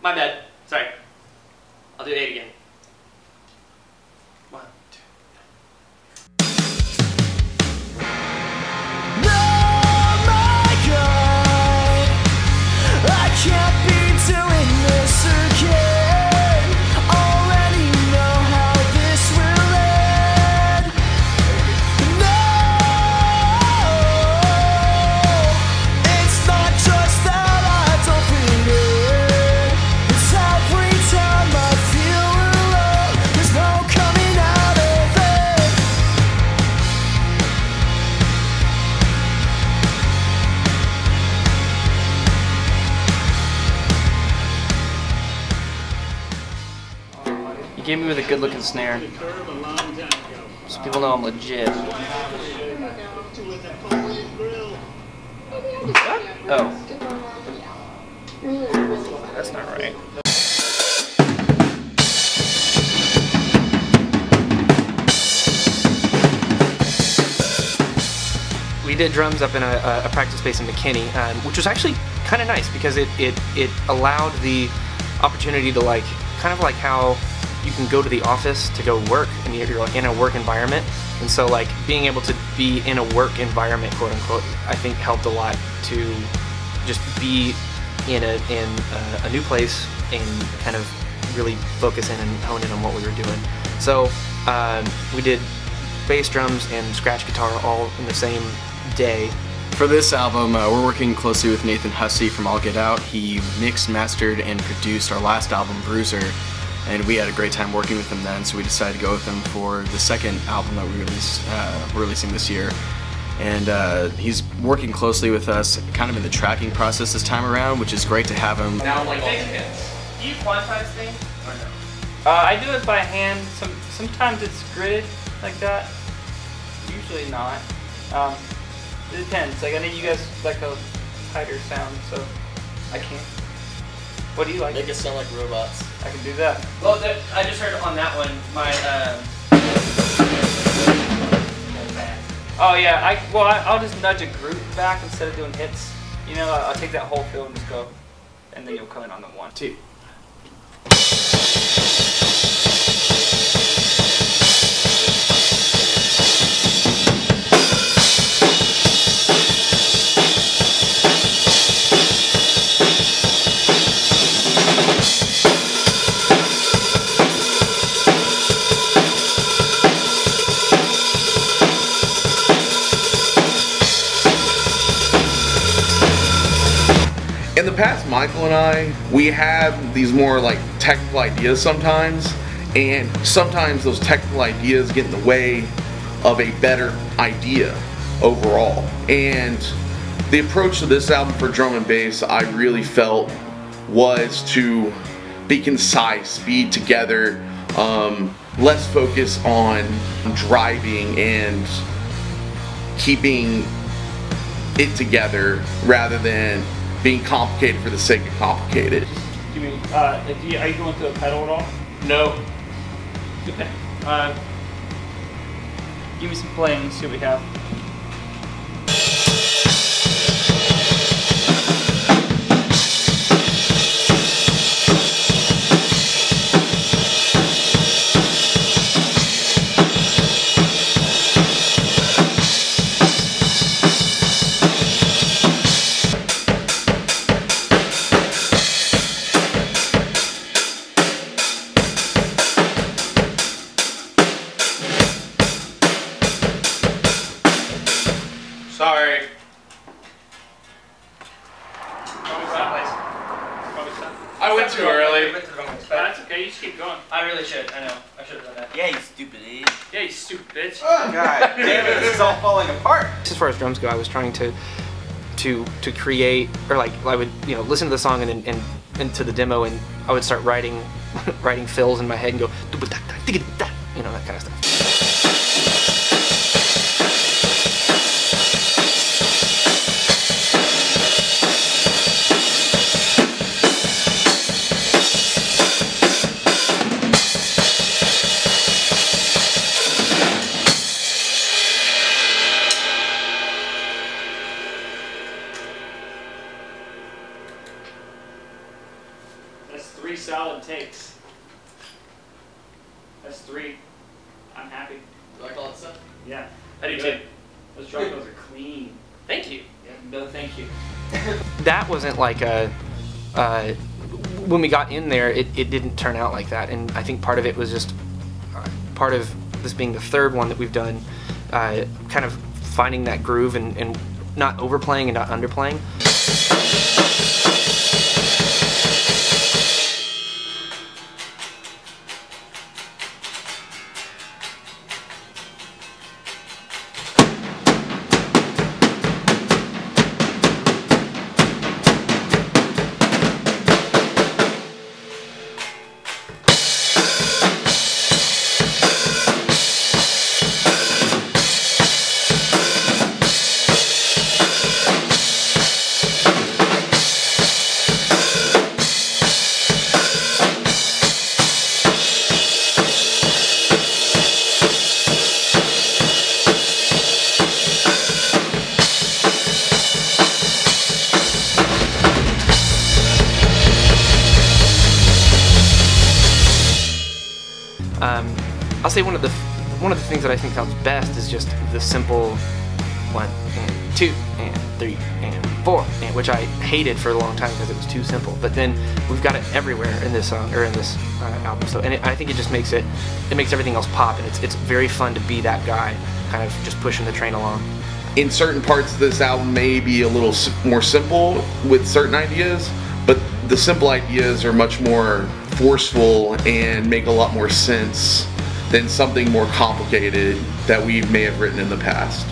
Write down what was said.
My bad. Sorry. I'll do 8 again. 1, 2. You gave me with a good looking snare, so people know I'm legit. Oh. That's not right. We did drums up in a practice space in McKinney, which was actually kind of nice because it allowed the opportunity to like, kind of like how you can go to the office to go work and you're like in a work environment, and so like being able to be in a work environment, quote unquote, I think helped a lot to just be in a new place and kind of really focus in and hone in on what we were doing. So we did bass, drums, and scratch guitar all in the same day. For this album, we're working closely with Nathan Hussey from All Get Out. He mixed, mastered, and produced our last album, Bruiser, and we had a great time working with him then, so we decided to go with him for the second album that we're releasing this year. And he's working closely with us kind of in the tracking process this time around, which is great to have him. Now, like, do you quantize things or no? I do it by hand. Sometimes it's gridded like that. Usually not. It depends. Like, I know you guys like a tighter sound, so I can't. What do you like? Make it sound like robots. I can do that. Well, I just heard on that one my. Oh yeah. I'll just nudge a group back instead of doing hits. You know, I'll take that whole fill and just go, and then you'll come in on the 1, 2. In the past, Michael and I, we have these more like technical ideas sometimes, and sometimes those technical ideas get in the way of a better idea overall. And the approach to this album for drum and bass, I really felt, was to be concise, be together, less focus on driving and keeping it together rather than being complicated for the sake of complicated. Give me, are you going to a pedal at all? No. Okay. Give me some playing, see what we have. Sorry. I went too early. That's okay, you just keep going. I really should. I know. I should have done that. Yeah, you stupid idiot. Yeah, you stupid bitch. Oh, God damn it, this is all falling apart. As far as drums go, I was trying to create, or like I would, you know, listen to the song and to the demo, and I would start writing fills in my head and go, you know, that kind of stuff. That's the 3 solid takes. That's 3. I'm happy. Do I call it stuff? Yeah. I do Good. too. Those drum fills are clean. Thank you. Yeah, no, thank you. That wasn't like a. When we got in there, it didn't turn out like that, and I think part of it was just part of this being the third one that we've done, kind of finding that groove and not overplaying and not underplaying. I'll say one of the things that I think sounds best is just the simple 1 and 2 and 3 and 4, and which I hated for a long time because it was too simple. But then we've got it everywhere in this song or in this album. So I think it just makes makes everything else pop, and it's very fun to be that guy, kind of just pushing the train along. In certain parts of this album may be a little more simple with certain ideas, but the simple ideas are much more forceful and make a lot more sense than something more complicated that we may have written in the past.